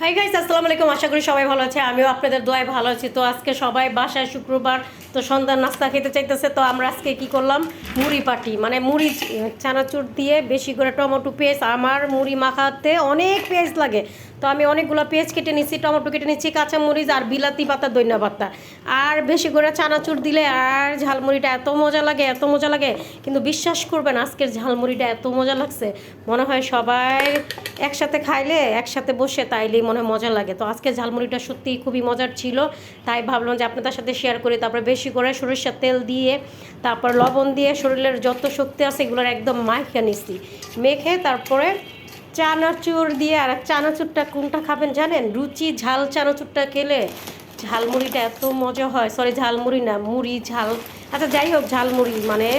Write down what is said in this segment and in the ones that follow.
Hi guys, আসসালামু আলাইকুম। আশা করি সবাই ভালো আছে, আমিও আপনাদের দোয়ায় ভালো আছি। তো আজকে সবাই বাসায় শুক্রবার, তো সন্ধ্যার নাস্তা খেতে চাইতেছে। তো আমরা আজকে কি করলাম, মুড়ি পাটি মানে মুড়ি চানাচুর দিয়ে বেশি করে টমেটো পেঁয়াজ, আমার মুড়ি মাখাতে অনেক পেঁয়াজ লাগে। তো আমি অনেকগুলো পেঁয়াজ কেটে নিচ্ছি, টমেটো কেটে নিচ্ছি, কাঁচামরিচ আর বিলাতি পাতা, ধনিয়া পাতা, আর বেশি করে চানাচুর দিলে আর ঝালমুড়িটা এত মজা লাগে, এত মজা লাগে। কিন্তু বিশ্বাস করবেন, আজকের ঝালমুড়িটা এত মজা লাগছে, মনে হয় সবাই একসাথে খাইলে একসাথে বসে তাইলেই মনে হয় মজা লাগে। তো আজকে ঝালমুড়িটা সত্যিই খুবই মজার ছিল, তাই ভাবলাম যে আপনাদের সাথে শেয়ার করি। তারপরে বেশি করে সরিষার তেল দিয়ে, তারপর লবণ দিয়ে শরীরের যত শক্তি আছে এগুলোর একদম মাখে নিচ্ছি, মেখে তারপরে চানাচুর দিয়ে। আর চানাচুরটা কোনটা খাবেন জানেন, রুচি ঝাল চানাচুরটা খেলে ঝালমুড়িটা এত মজা হয়। সরি, ঝালমুড়ি না, মুড়ি ঝাল, আচ্ছা যাই হোক, ঝালমুড়ি মানে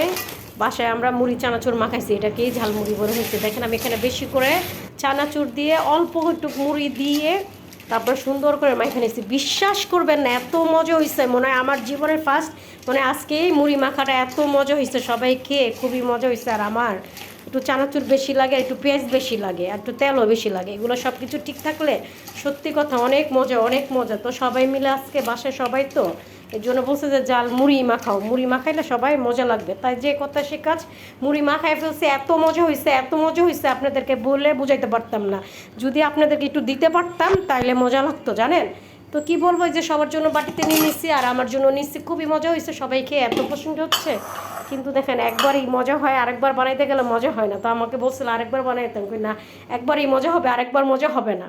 বাসায় আমরা মুড়ি চানাচুর মাখাইছি, এটাকেই ঝালমুড়ি বলে হয়েছে। দেখেন আমি এখানে বেশি করে চানাচুর দিয়ে অল্প একটু মুড়ি দিয়ে তারপর সুন্দর করে মাখা নিয়েছি। বিশ্বাস করবেন না, এত মজা হয়েছে, মনে হয় আমার জীবনের ফার্স্ট, মানে আজকেই মুড়ি মাখাটা এত মজা হয়েছে, সবাই খেয়ে খুবই মজা হয়েছে। আর আমার একটু চানাচুর বেশি লাগে, একটু পেঁয়াজ বেশি লাগে, আর একটু তেলও বেশি লাগে, এগুলো সব কিছু ঠিক থাকলে সত্যি কথা অনেক মজা, অনেক মজা। তো সবাই মিলে আজকে বাসায় সবাই, তো এই জন্য বলছে যে জাল মুড়ি মাখাও, মুড়ি মাখাইলে সবাই মজা লাগবে। তাই যে কথা সে কাজ, মুড়ি মাখাই ফেলছে, এত মজা হয়েছে, এত মজা হয়েছে, আপনাদেরকে বলে বুঝাইতে পারতাম না। যদি আপনাদেরকে একটু দিতে পারতাম তাইলে মজা লাগতো, জানেন। তো কি বলবো, যে সবার জন্য বাটিতে নিয়ে নিচ্ছি আর আমার জন্য নিচ্ছি, খুবই মজা হয়েছে, সবাই খেয়ে এত পছন্দ হচ্ছে। কিন্তু দেখেন, একবারই মজা হয়, আরেকবার বানাইতে গেলে মজা হয় না। তো আমাকে বলছিল আরেকবার বানাইতাম, না একবারই মজা হবে, আরেকবার মজা হবে না।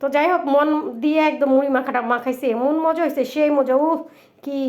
তো যাই হোক, মন দিয়ে একদম মুড়ি মাখাটা মাখাইছে, এমন মজা হয়েছে, সেই মজা, উফ কি